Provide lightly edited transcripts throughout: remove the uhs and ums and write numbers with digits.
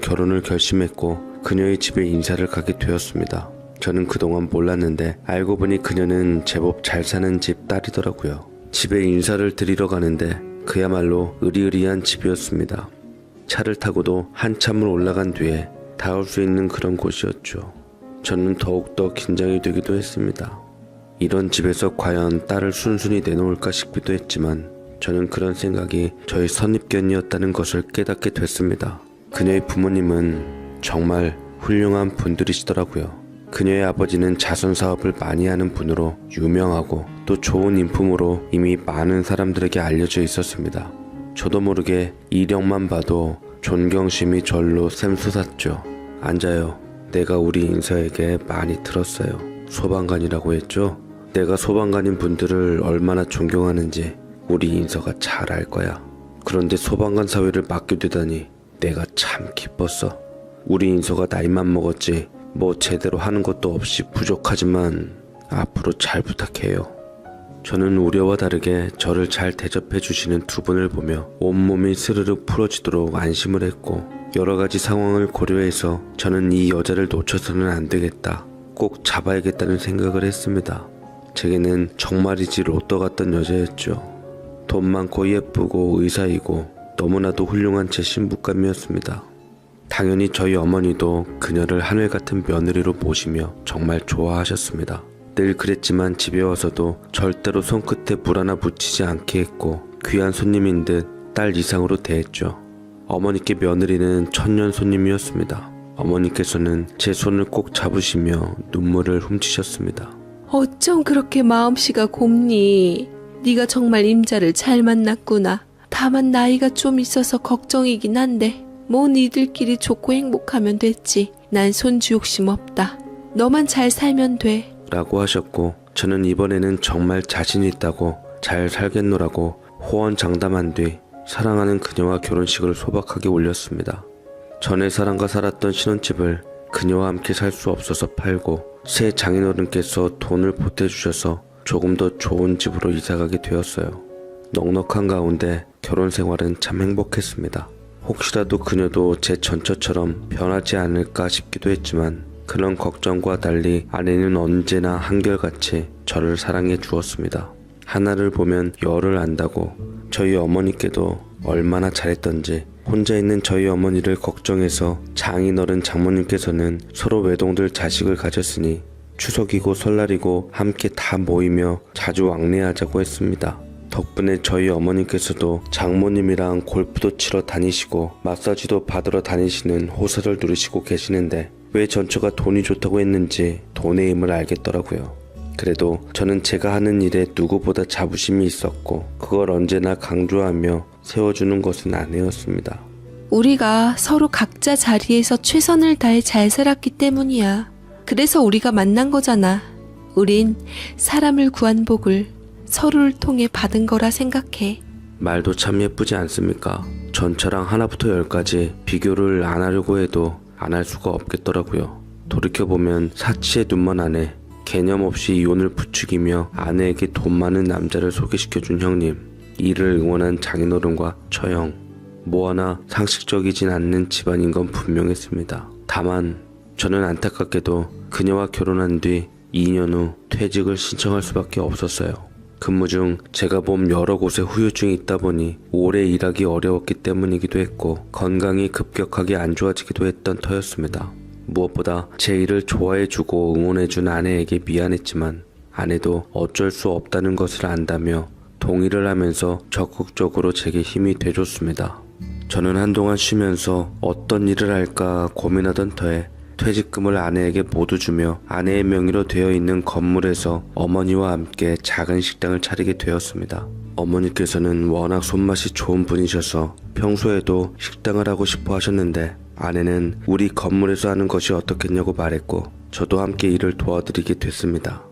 결혼을 결심했고 그녀의 집에 인사를 가게 되었습니다. 저는 그동안 몰랐는데 알고 보니 그녀는 제법 잘 사는 집 딸이더라고요. 집에 인사를 드리러 가는데 그야말로 으리으리한 집이었습니다. 차를 타고도 한참을 올라간 뒤에 닿을 수 있는 그런 곳이었죠. 저는 더욱더 긴장이 되기도 했습니다. 이런 집에서 과연 딸을 순순히 내놓을까 싶기도 했지만 저는 그런 생각이 저의 선입견이었다는 것을 깨닫게 됐습니다. 그녀의 부모님은 정말 훌륭한 분들이시더라고요. 그녀의 아버지는 자선사업을 많이 하는 분으로 유명하고 또 좋은 인품으로 이미 많은 사람들에게 알려져 있었습니다. 저도 모르게 이력만 봐도 존경심이 절로 샘솟았죠. 앉아요. 내가 우리 인서에게 많이 들었어요. 소방관이라고 했죠? 내가 소방관인 분들을 얼마나 존경하는지 우리 인서가 잘 알 거야. 그런데 소방관 사회를 맡게 되다니 내가 참 기뻤어. 우리 인서가 나이만 먹었지 뭐 제대로 하는 것도 없이 부족하지만 앞으로 잘 부탁해요. 저는 우려와 다르게 저를 잘 대접해 주시는 두 분을 보며 온몸이 스르륵 풀어지도록 안심을 했고 여러 가지 상황을 고려해서 저는 이 여자를 놓쳐서는 안 되겠다. 꼭 잡아야겠다는 생각을 했습니다. 제게는 정말이지 로또 같던 여자였죠. 돈 많고 예쁘고 의사이고 너무나도 훌륭한 제 신부감이었습니다. 당연히 저희 어머니도 그녀를 하늘 같은 며느리로 모시며 정말 좋아하셨습니다. 늘 그랬지만 집에 와서도 절대로 손끝에 물 하나 묻히지 않게 했고 귀한 손님인 듯 딸 이상으로 대했죠. 어머니께 며느리는 천년 손님이었습니다. 어머니께서는 제 손을 꼭 잡으시며 눈물을 훔치셨습니다. 어쩜 그렇게 마음씨가 곱니? 네가 정말 임자를 잘 만났구나. 다만 나이가 좀 있어서 걱정이긴 한데 뭐 니들끼리 좋고 행복하면 됐지. 난 손주 욕심 없다. 너만 잘 살면 돼. 라고 하셨고 저는 이번에는 정말 자신 있다고 잘 살겠노라고 호언장담한 뒤 사랑하는 그녀와 결혼식을 소박하게 올렸습니다. 전에 사람과 살았던 신혼집을 그녀와 함께 살 수 없어서 팔고 새 장인어른께서 돈을 보태주셔서 조금 더 좋은 집으로 이사가게 되었어요. 넉넉한 가운데 결혼 생활은 참 행복했습니다. 혹시라도 그녀도 제 전처처럼 변하지 않을까 싶기도 했지만 그런 걱정과 달리 아내는 언제나 한결같이 저를 사랑해 주었습니다. 하나를 보면 열을 안다고 저희 어머니께도 얼마나 잘했던지 혼자 있는 저희 어머니를 걱정해서 장인어른 장모님께서는 서로 외동들 자식을 가졌으니 추석이고 설날이고 함께 다 모이며 자주 왕래하자고 했습니다. 덕분에 저희 어머니께서도 장모님이랑 골프도 치러 다니시고 마사지도 받으러 다니시는 호사를 누리시고 계시는데 왜 전처가 돈이 좋다고 했는지 돈의 힘을 알겠더라고요. 그래도 저는 제가 하는 일에 누구보다 자부심이 있었고 그걸 언제나 강조하며 세워주는 것은 아내였습니다. 우리가 서로 각자 자리에서 최선을 다해 잘 살았기 때문이야. 그래서 우리가 만난 거잖아. 우린 사람을 구한 복을 서로를 통해 받은 거라 생각해. 말도 참 예쁘지 않습니까? 전처랑 하나부터 열까지 비교를 안 하려고 해도 안 할 수가 없겠더라고요. 돌이켜보면 사치의 눈먼 아내, 개념 없이 이혼을 부추기며 아내에게 돈 많은 남자를 소개시켜준 형님, 이를 응원한 장인어른과 처형, 뭐 하나 상식적이진 않는 집안인 건 분명했습니다. 다만 저는 안타깝게도 그녀와 결혼한 뒤 2년 후 퇴직을 신청할 수밖에 없었어요. 근무 중 제가 본 여러 곳에 후유증이 있다 보니 오래 일하기 어려웠기 때문이기도 했고 건강이 급격하게 안 좋아지기도 했던 터였습니다. 무엇보다 제 일을 좋아해주고 응원해준 아내에게 미안했지만 아내도 어쩔 수 없다는 것을 안다며 동의를 하면서 적극적으로 제게 힘이 돼줬습니다. 저는 한동안 쉬면서 어떤 일을 할까 고민하던 터에 퇴직금을 아내에게 모두 주며 아내의 명의로 되어 있는 건물에서 어머니와 함께 작은 식당을 차리게 되었습니다. 어머니께서는 워낙 손맛이 좋은 분이셔서 평소에도 식당을 하고 싶어 하셨는데 아내는 우리 건물에서 하는 것이 어떻겠냐고 말했고 저도 함께 일을 도와드리게 됐습니다.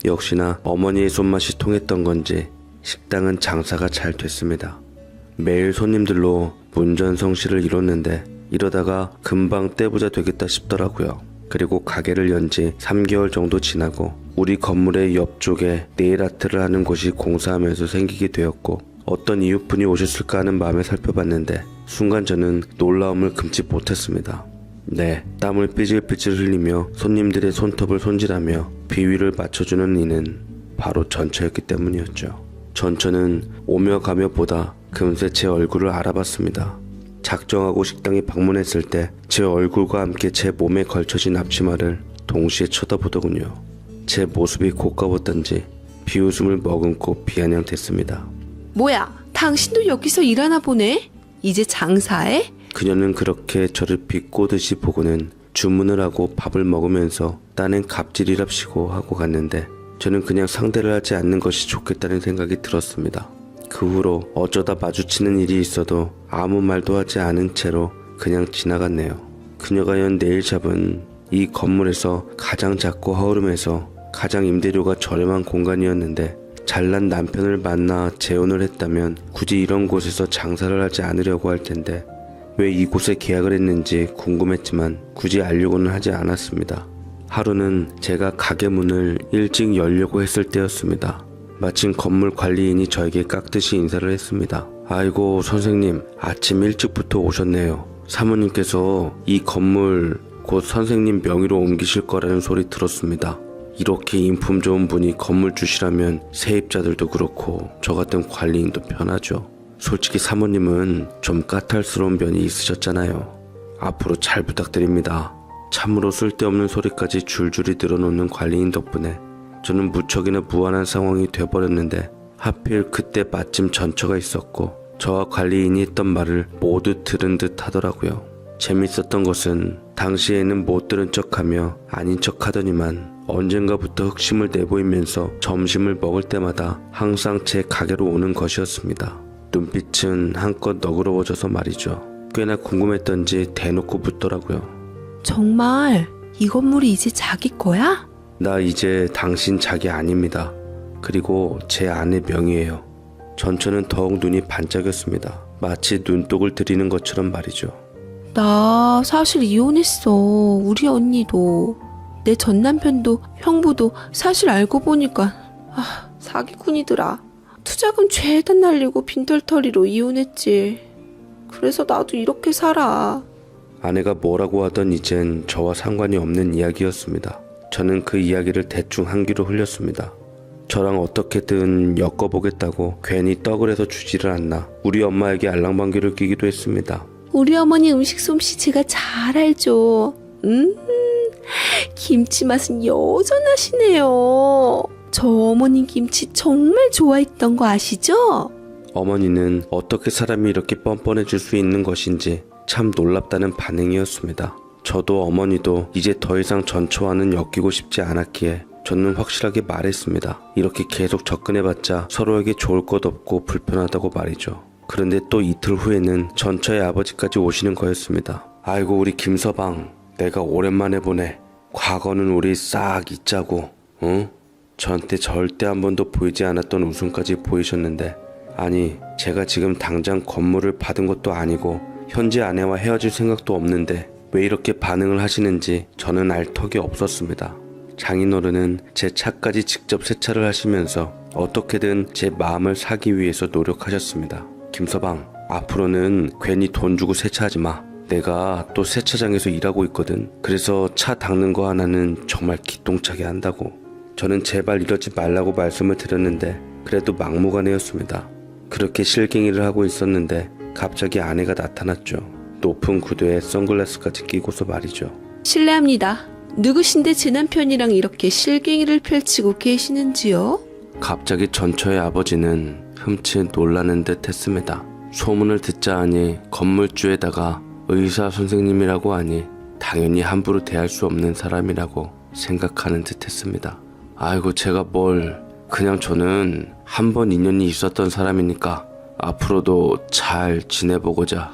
역시나 어머니의 손맛이 통했던 건지 식당은 장사가 잘 됐습니다. 매일 손님들로 문전성시를 이뤘는데 이러다가 금방 떼부자 되겠다 싶더라고요. 그리고 가게를 연 지 3개월 정도 지나고 우리 건물의 옆쪽에 네일 아트를 하는 곳이 공사하면서 생기게 되었고 어떤 이웃분이 오셨을까 하는 마음에 살펴봤는데 순간 저는 놀라움을 금치 못했습니다. 네, 땀을 삐질삐질 흘리며 손님들의 손톱을 손질하며 비위를 맞춰주는 이는 바로 전처였기 때문이었죠. 전처는 오며 가며 보다 금세 제 얼굴을 알아봤습니다. 작정하고 식당에 방문했을 때 제 얼굴과 함께 제 몸에 걸쳐진 앞치마를 동시에 쳐다보더군요. 제 모습이 고가웠던지 비웃음을 머금고 비아냥댔습니다. 뭐야, 당신도 여기서 일하나 보네? 이제 장사해? 그녀는 그렇게 저를 비꼬듯이 보고는 주문을 하고 밥을 먹으면서 딴엔 갑질이랍시고 하고 갔는데 저는 그냥 상대를 하지 않는 것이 좋겠다는 생각이 들었습니다. 그 후로 어쩌다 마주치는 일이 있어도 아무 말도 하지 않은 채로 그냥 지나갔네요. 그녀가 연 네일샵은 이 건물에서 가장 작고 허름해서 가장 임대료가 저렴한 공간이었는데 잘난 남편을 만나 재혼을 했다면 굳이 이런 곳에서 장사를 하지 않으려고 할 텐데 왜 이곳에 계약을 했는지 궁금했지만 굳이 알려고는 하지 않았습니다. 하루는 제가 가게 문을 일찍 열려고 했을 때였습니다. 마침 건물 관리인이 저에게 깍듯이 인사를 했습니다. 아이고 선생님, 아침 일찍부터 오셨네요. 사모님께서 이 건물 곧 선생님 명의로 옮기실 거라는 소리 들었습니다. 이렇게 인품 좋은 분이 건물 주시라면 세입자들도 그렇고 저 같은 관리인도 편하죠. 솔직히 사모님은 좀 까탈스러운 면이 있으셨잖아요. 앞으로 잘 부탁드립니다. 참으로 쓸데없는 소리까지 줄줄이 늘어놓는 관리인 덕분에 저는 무척이나 무안한 상황이 돼버렸는데 하필 그때 마침 전처가 있었고 저와 관리인이 했던 말을 모두 들은 듯 하더라고요. 재밌었던 것은 당시에는 못 들은 척하며 아닌 척하더니만 언젠가부터 흑심을 내보이면서 점심을 먹을 때마다 항상 제 가게로 오는 것이었습니다. 눈빛은 한껏 너그러워져서 말이죠. 꽤나 궁금했던지 대놓고 묻더라고요. 정말 이 건물이 이제 자기 거야? 나 이제 당신 자기 아닙니다. 그리고 제 아내 명의예요. 전처는 더욱 눈이 반짝였습니다. 마치 눈독을 들이는 것처럼 말이죠. 나 사실 이혼했어. 우리 언니도. 내 전 남편도 형부도 사실 알고 보니까 사기꾼이더라. 투자금 죄다 날리고 빈털터리로 이혼했지. 그래서 나도 이렇게 살아. 아내가 뭐라고 하던 이젠 저와 상관이 없는 이야기였습니다. 저는 그 이야기를 대충 한 귀로 흘렸습니다. 저랑 어떻게든 엮어보겠다고 괜히 떡을 해서 주지를 않나 우리 엄마에게 알랑방귀를 끼기도 했습니다. 우리 어머니 음식 솜씨 제가 잘 알죠. 김치 맛은 여전하시네요. 저 어머님 김치 정말 좋아했던 거 아시죠? 어머니는 어떻게 사람이 이렇게 뻔뻔해질 수 있는 것인지 참 놀랍다는 반응이었습니다. 저도 어머니도 이제 더 이상 전처와는 엮이고 싶지 않았기에 저는 확실하게 말했습니다. 이렇게 계속 접근해봤자 서로에게 좋을 것 없고 불편하다고 말이죠. 그런데 또 이틀 후에는 전처의 아버지까지 오시는 거였습니다. 아이고 우리 김서방, 내가 오랜만에 보네. 과거는 우리 싹 잊자고, 응? 저한테 절대 한 번도 보이지 않았던 웃음까지 보이셨는데 아니 제가 지금 당장 건물을 받은 것도 아니고 현재 아내와 헤어질 생각도 없는데 왜 이렇게 반응을 하시는지 저는 알 턱이 없었습니다. 장인어른은 제 차까지 직접 세차를 하시면서 어떻게든 제 마음을 사기 위해서 노력하셨습니다. 김서방, 앞으로는 괜히 돈 주고 세차하지 마. 내가 또 세차장에서 일하고 있거든. 그래서 차 닦는 거 하나는 정말 기똥차게 한다고. 저는 제발 이러지 말라고 말씀을 드렸는데 그래도 막무가내였습니다. 그렇게 실갱이를 하고 있었는데 갑자기 아내가 나타났죠. 높은 구두에 선글라스까지 끼고서 말이죠. 실례합니다. 누구신데 제 남편이랑 이렇게 실갱이를 펼치고 계시는지요? 갑자기 전처의 아버지는 흠칫 놀라는 듯 했습니다. 소문을 듣자 하니 건물주에다가 의사 선생님이라고 하니 당연히 함부로 대할 수 없는 사람이라고 생각하는 듯 했습니다. 아이고 제가 뭘, 그냥 저는 한 번 인연이 있었던 사람이니까 앞으로도 잘 지내보고자.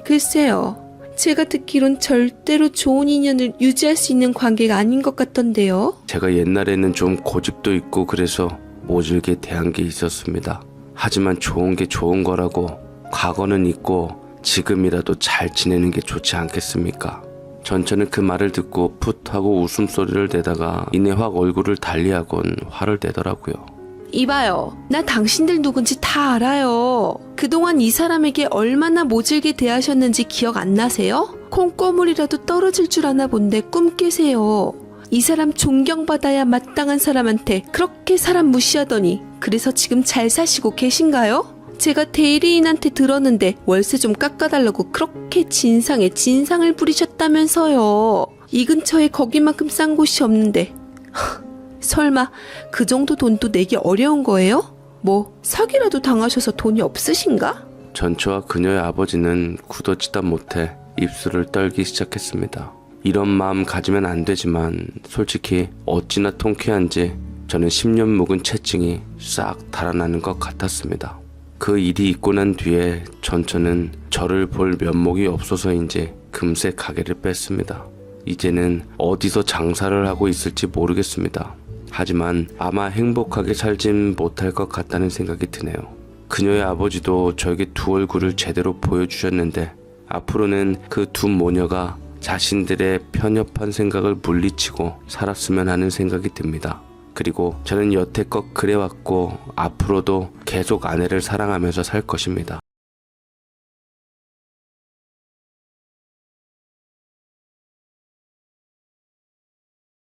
글쎄요. 제가 듣기론 절대로 좋은 인연을 유지할 수 있는 관계가 아닌 것 같던데요. 제가 옛날에는 좀 고집도 있고 그래서 모질게 대한 게 있었습니다. 하지만 좋은 게 좋은 거라고 과거는 잊고 지금이라도 잘 지내는 게 좋지 않겠습니까? 전처는 그 말을 듣고 풋하고 웃음소리를 내다가 이내 확 얼굴을 달리하곤 화를 내더라고요. 이봐요. 나 당신들 누군지 다 알아요. 그동안 이 사람에게 얼마나 모질게 대하셨는지 기억 안 나세요? 콩고물이라도 떨어질 줄 아나 본데 꿈 깨세요. 이 사람 존경받아야 마땅한 사람한테 그렇게 사람 무시하더니 그래서 지금 잘 사시고 계신가요? 제가 대리인한테 들었는데 월세 좀 깎아달라고 그렇게 진상에 진상을 부리셨다면서요. 이 근처에 거기만큼 싼 곳이 없는데 설마 그 정도 돈도 내기 어려운 거예요? 뭐 사기라도 당하셔서 돈이 없으신가? 전초와 그녀의 아버지는 굳어지다 못해 입술을 떨기 시작했습니다. 이런 마음 가지면 안 되지만 솔직히 어찌나 통쾌한지 저는 10년 묵은 채증이 싹 달아나는 것 같았습니다. 그 일이 있고 난 뒤에 전처는 저를 볼 면목이 없어서인지 금세 가게를 뺐습니다. 이제는 어디서 장사를 하고 있을지 모르겠습니다. 하지만 아마 행복하게 살진 못할 것 같다는 생각이 드네요. 그녀의 아버지도 저에게 두 얼굴을 제대로 보여주셨는데 앞으로는 그 두 모녀가 자신들의 편협한 생각을 물리치고 살았으면 하는 생각이 듭니다. 그리고 저는 여태껏 그래왔고 앞으로도 계속 아내를 사랑하면서 살 것입니다.